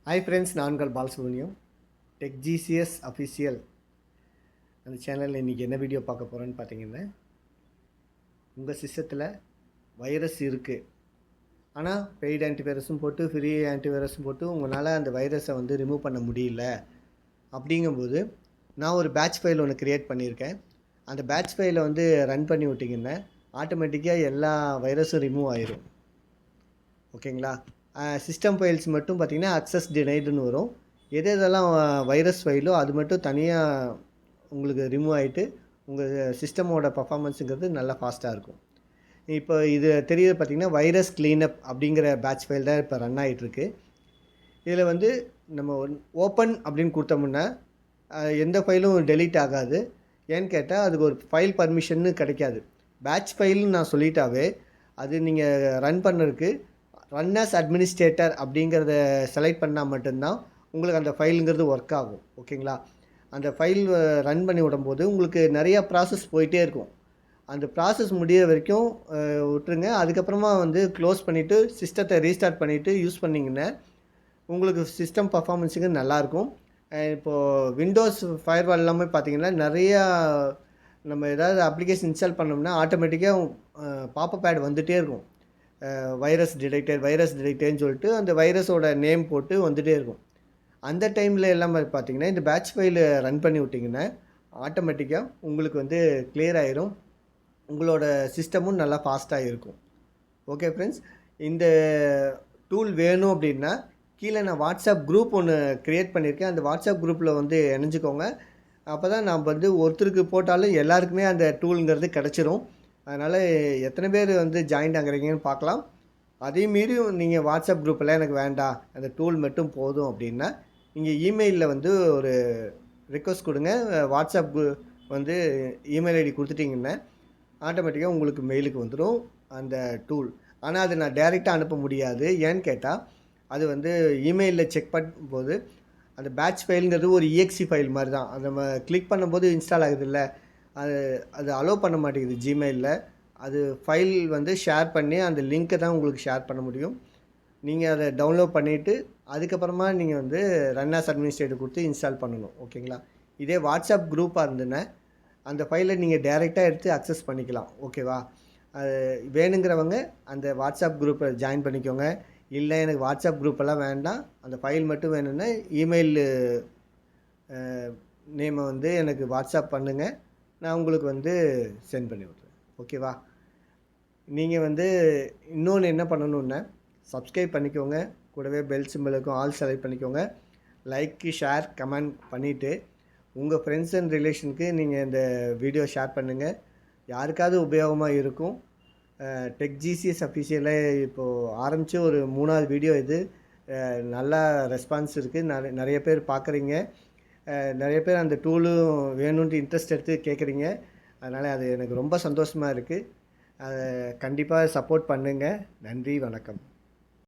Hi friends, நான் உங்கள் Balasubramaniam. Tech GCS official அந்த சேனலில் இன்றைக்கி என்ன வீடியோ பார்க்க போகிறோன்னு பார்த்தீங்கன்னா, உங்கள் சிஸ்டத்தில் வைரஸ் இருக்குது, ஆனால் பெய்டு ஆன்டிவைரஸும் போட்டு ஃப்ரீ ஆன்டிவைரஸும் போட்டு உங்களால் அந்த வைரஸை ரிமூவ் பண்ண முடியல. அப்படிங்கும்போது நான் ஒரு பேட்ச் ஃபைல் ஒன்று க்ரியேட் பண்ணியிருக்கேன். அந்த பேட்ச் ஃபைலை ரன் பண்ணி விட்டிங்கன்னா ஆட்டோமேட்டிக்காக எல்லா வைரஸும் ரிமூவ் ஆயிரும். ஓகேங்களா? சிஸ்டம் ஃபைல்ஸ் மட்டும் பார்த்திங்கன்னா அக்சஸ் டினைடுன்னு வரும். எதெல்லாம் வைரஸ் ஃபைலோ அது மட்டும் தனியாக உங்களுக்கு ரிமூவ் ஆகிட்டு உங்கள் சிஸ்டமோட பர்ஃபார்மன்ஸுங்கிறது நல்லா ஃபாஸ்ட்டாக இருக்கும். இப்போ இது தெரியுது பார்த்திங்கன்னா, வைரஸ் க்ளீனப் அப்படிங்கிற பேட்ச் ஃபைல் தான் இப்போ ரன் ஆகிட்டுருக்கு. இதில் நம்ம ஓப்பன் அப்படின்னு கொடுத்தோம்னா எந்த ஃபைலும் டெலீட் ஆகாது. ஏன்னு கேட்டால் அதுக்கு ஒரு ஃபைல் பர்மிஷன்னு கிடைக்காது. பேட்ச் ஃபைல்னு நான் சொல்லிட்டாவே அது நீங்கள் ரன் பண்ணுறதுக்கு ரன் ஆஸ் அட்மினிஸ்ட்ரேட்டர் அப்படிங்கிறத செலக்ட் பண்ணால் மட்டும்தான் உங்களுக்கு அந்த ஃபைலுங்கிறது ஒர்க் ஆகும். ஓகேங்களா? அந்த ஃபைல் ரன் பண்ணி விடும்போது உங்களுக்கு நிறையா ப்ராசஸ் போயிட்டே இருக்கும். அந்த ப்ராசஸ் முடிகிற வரைக்கும் விட்டுருங்க. அதுக்கப்புறமா க்ளோஸ் பண்ணிவிட்டு சிஸ்டத்தை ரீஸ்டார்ட் பண்ணிவிட்டு யூஸ் பண்ணிங்கன்னா உங்களுக்கு சிஸ்டம் பர்ஃபார்மன்ஸுக்கு நல்லாயிருக்கும். இப்போது விண்டோஸ் ஃபயர்வால் எல்லாமே பார்த்திங்கன்னா நிறையா நம்ம ஏதாவது அப்ளிகேஷன் இன்ஸ்டால் பண்ணோம்னா ஆட்டோமேட்டிக்காக பாப்பப் ஆட் வந்துகிட்டே இருக்கும். வைரஸ் டிடெக்டர்னு சொல்லிட்டு அந்த வைரஸோட நேம் போட்டு வந்துகிட்டே இருக்கும். அந்த டைமில் எல்லாம் பார்த்திங்கன்னா இந்த பேட்ச் ஃபைலு ரன் பண்ணி விட்டிங்கன்னா ஆட்டோமேட்டிக்காக உங்களுக்கு கிளியர் ஆயிரும். உங்களோட சிஸ்டமும் நல்லா ஃபாஸ்ட்டாக இருக்கும். ஓகே ஃப்ரெண்ட்ஸ், இந்த டூல் வேணும் அப்படின்னா கீழே நான் வாட்ஸ்அப் குரூப் ஒன்று க்ரியேட் பண்ணியிருக்கேன். அந்த வாட்ஸ்அப் குரூப்பில் இணைஞ்சிக்கோங்க. அப்போ தான் நான் ஒருத்தருக்கு போட்டாலும் எல்லாருக்குமே அந்த டூலுங்கிறது கிடச்சிரும். அதனால் எத்தனை பேர் ஜாயின்ட் ஆகுறீங்கன்னு பார்க்கலாம். அதையும் மீறி நீங்கள் வாட்ஸ்அப் குரூப்பில் எனக்கு வேண்டாம், அந்த டூல் மட்டும் போதும் அப்படின்னா நீங்கள் இமெயிலில் ஒரு ரிக்வஸ்ட் கொடுங்க. வாட்ஸ்அப் இமெயில் ஐடி கொடுத்துட்டிங்கன்னா ஆட்டோமேட்டிக்காக உங்களுக்கு மெயிலுக்கு வந்துடும் அந்த டூல். ஆனால் அதை நான் டைரெக்டாக அனுப்ப முடியாது. ஏன்னு கேட்டால் அது இமெயிலில் செக் பண்ணும்போது அந்த பேட்ச் ஃபைலுங்கிறது ஒரு EXE ஃபைல் மாதிரி தான். அதை நம்ம கிளிக் பண்ணும்போது இன்ஸ்டால் ஆகுதுல்ல, அது அலோவ் பண்ண மாட்டேங்குது ஜிமெயிலில். அது ஃபைல் ஷேர் பண்ணி அந்த லிங்க்கை தான் உங்களுக்கு ஷேர் பண்ண முடியும். நீங்கள் அதை டவுன்லோட் பண்ணிவிட்டு அதுக்கப்புறமா நீங்கள் ரன் ஆஸ் அட்மினிஸ்ட்ரேட்டர் கொடுத்து இன்ஸ்டால் பண்ணணும். ஓகேங்களா? இதே வாட்ஸ்அப் குரூப்பாக இருந்துன்னா அந்த ஃபைலை நீங்கள் டைரெக்டாக எடுத்து அக்சஸ் பண்ணிக்கலாம். ஓகேவா? அது வேணுங்கிறவங்க அந்த வாட்ஸ்அப் குரூப்பில் ஜாயின் பண்ணிக்கோங்க. இல்லை எனக்கு வாட்ஸ்அப் குரூப்பெல்லாம் வேண்டாம், அந்த ஃபைல் மட்டும் வேணும்னா இமெயில் நேமை எனக்கு வாட்ஸ்அப் பண்ணுங்கள், நான் உங்களுக்கு சென்ட் பண்ணி விட்றேன். ஓகேவா? நீங்கள் இன்னொன்று என்ன பண்ணணுன்னா சப்ஸ்கிரைப் பண்ணிக்கோங்க. கூடவே பெல் சிம்பிளுக்கும் ஆல் செலக்ட் பண்ணிக்கோங்க. லைக்கு, ஷேர், கமெண்ட் பண்ணிவிட்டு உங்கள் ஃப்ரெண்ட்ஸ் அண்ட் ரிலேஷனுக்கு நீங்கள் இந்த வீடியோ ஷேர் பண்ணுங்கள். யாருக்காவது உபயோகமாக இருக்கும். டெக் ஜிசிஎஸ் அஃபிஷியலாக இப்போது ஆரம்பித்து ஒரு 3வது வீடியோ இது. நல்லா ரெஸ்பான்ஸ் இருக்குது. நிறைய பேர் பார்க்குறீங்க. நிறைய பேர் அந்த டூலும் வேணும்ன்ட்டு இன்ட்ரெஸ்ட் எடுத்து கேட்குறீங்க. அதனால் அது எனக்கு ரொம்ப சந்தோஷமாக இருக்குது. அதை கண்டிப்பாக சப்போர்ட் பண்ணுங்கள். நன்றி, வணக்கம்.